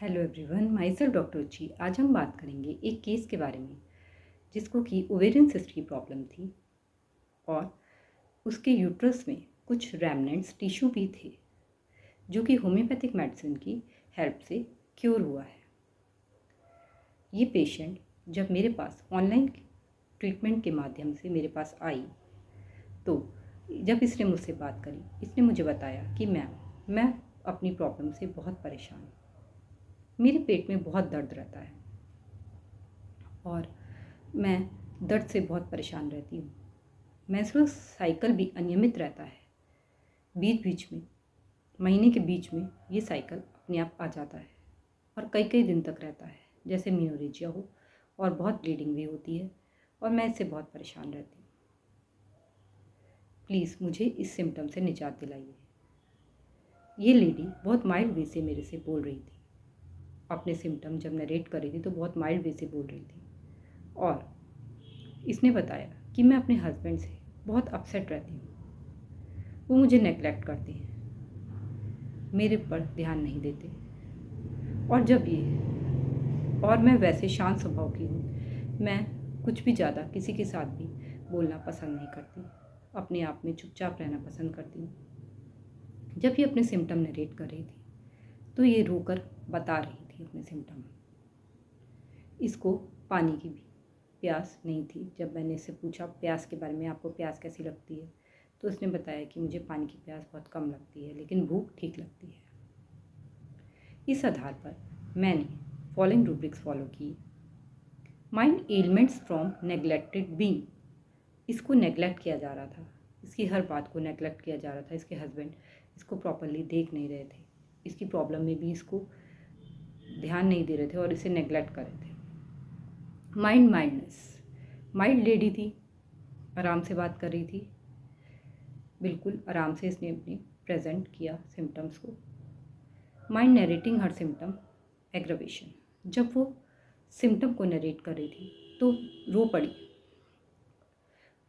Hello everyone, myself doctor Ruchi. आज हम बात करेंगे एक केस के बारे में जिसको कि ओवेरियन सिस्ट की प्रॉब्लम थी और उसके यूट्रस में कुछ रेमनेंट्स टिश्यू भी थे जो कि होम्योपैथिक मेडिसिन की हेल्प से क्योर हुआ है। ये पेशेंट जब मेरे पास ऑनलाइन ट्रीटमेंट के माध्यम से मेरे पास आई तो जब इसने मुझसे बात करी, इसने मुझे बताया कि मैम, मैं अपनी प्रॉब्लम से बहुत परेशान हूँ। मेरे पेट में बहुत दर्द रहता है और मैं दर्द से बहुत परेशान रहती हूँ। मेंस्ट्रुअल साइकिल भी अनियमित रहता है। बीच बीच में, महीने के बीच में ये साइकिल अपने आप आ जाता है और कई कई दिन तक रहता है, जैसे मेनोरेजिया हो, और बहुत ब्लीडिंग भी होती है और मैं इससे बहुत परेशान रहती हूँ। प्लीज़ मुझे इस सिम्टम से निजात दिलाइए। ये लेडी बहुत माइल्ड वे से मेरे से बोल रही थी। अपने सिम्टम जब नरेट कर रही थी तो बहुत माइल्ड वे से बोल रही थी और इसने बताया कि मैं अपने हस्बैंड से बहुत अपसेट रहती हूँ। वो मुझे नेग्लेक्ट करते हैं, मेरे पर ध्यान नहीं देते और मैं वैसे शांत स्वभाव की हूँ। मैं कुछ भी ज़्यादा किसी के साथ भी बोलना पसंद नहीं करती, अपने आप में चुपचाप रहना पसंद करती हूँ। जब ये अपने सिम्टम नरेट कर रही थी तो ये रोकर बता रही थी अपने सिम्टम। इसको पानी की भी प्यास नहीं थी। जब मैंने इससे पूछा प्यास के बारे में, आपको प्यास कैसी लगती है, तो उसने बताया कि मुझे पानी की प्यास बहुत कम लगती है लेकिन भूख ठीक लगती है। इस आधार पर मैंने फॉलोइंग रूब्रिक्स फॉलो की। Mind elements from neglected being. इसको नेग्लेक्ट किया जा रहा था, इसकी हर बात को नेग्लेक्ट किया जा रहा था। इसके हस्बैंड इसको प्रॉपरली देख नहीं रहे थे, इसकी प्रॉब्लम में भी इसको ध्यान नहीं दे रहे थे और इसे नेग्लेक्ट कर रहे थे। माइल्डनेस, माइल्ड लेडी थी, आराम से बात कर रही थी, बिल्कुल आराम से इसने अपने प्रेजेंट किया सिम्टम्स को। माइंड नरेटिंग हर सिम्टम एग्रवेशन। जब वो सिम्टम को नरेट कर रही थी तो रो पड़ी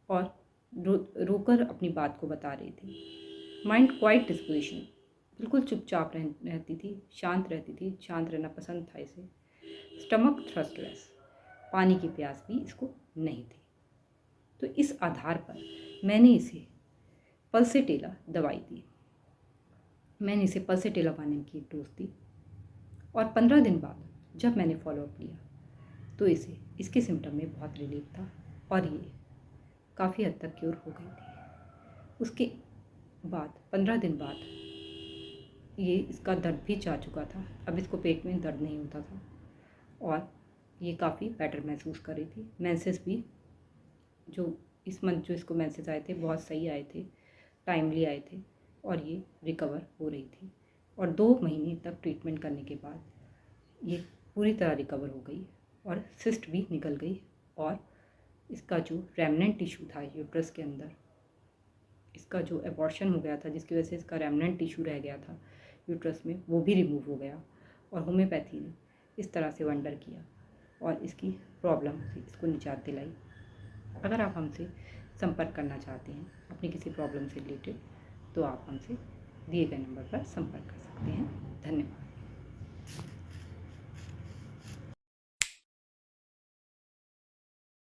और रोकर अपनी बात को बता रही थी। माइंड क्वाइट डिस्पोजिशन, बिल्कुल चुपचाप रहती थी, शांत रहती थी, शांत रहना पसंद था इसे। स्टमक थ्रस्टलेस, पानी की प्यास भी इसको नहीं थी। तो इस आधार पर मैंने इसे पल्सेटेला दवाई दी। मैंने इसे पल्सेटेला पानी की एक डोज दी और 15 दिन बाद जब मैंने फॉलोअप लिया तो इसे इसके सिम्टम में बहुत रिलीफ था और ये काफ़ी हद तक क्योर हो गई थी। उसके बाद 15 दिन बाद ये इसका दर्द भी जा चुका था। अब इसको पेट में दर्द नहीं होता था और ये काफ़ी बेटर महसूस कर रही थी। मेंसेस भी जो इस मंथ जो इसको मेंसेस आए थे बहुत सही आए थे, टाइमली आए थे और ये रिकवर हो रही थी। और 2 महीने तक ट्रीटमेंट करने के बाद ये पूरी तरह रिकवर हो गई और सिस्ट भी निकल गई और इसका जो रेमनेंट टिश्यू था यूट्रस के अंदर, इसका जो एबॉर्शन हो गया था जिसकी वजह से इसका रेमनेंट टिश्यू रह गया था यूट्रस में, वो भी रिमूव हो गया। और होम्योपैथी ने इस तरह से वंडर किया और इसकी प्रॉब्लम से इसको निजात दिलाई। अगर आप हमसे संपर्क करना चाहते हैं अपनी किसी प्रॉब्लम से रिलेटेड तो आप हमसे दिए गए नंबर पर संपर्क कर सकते हैं। धन्यवाद।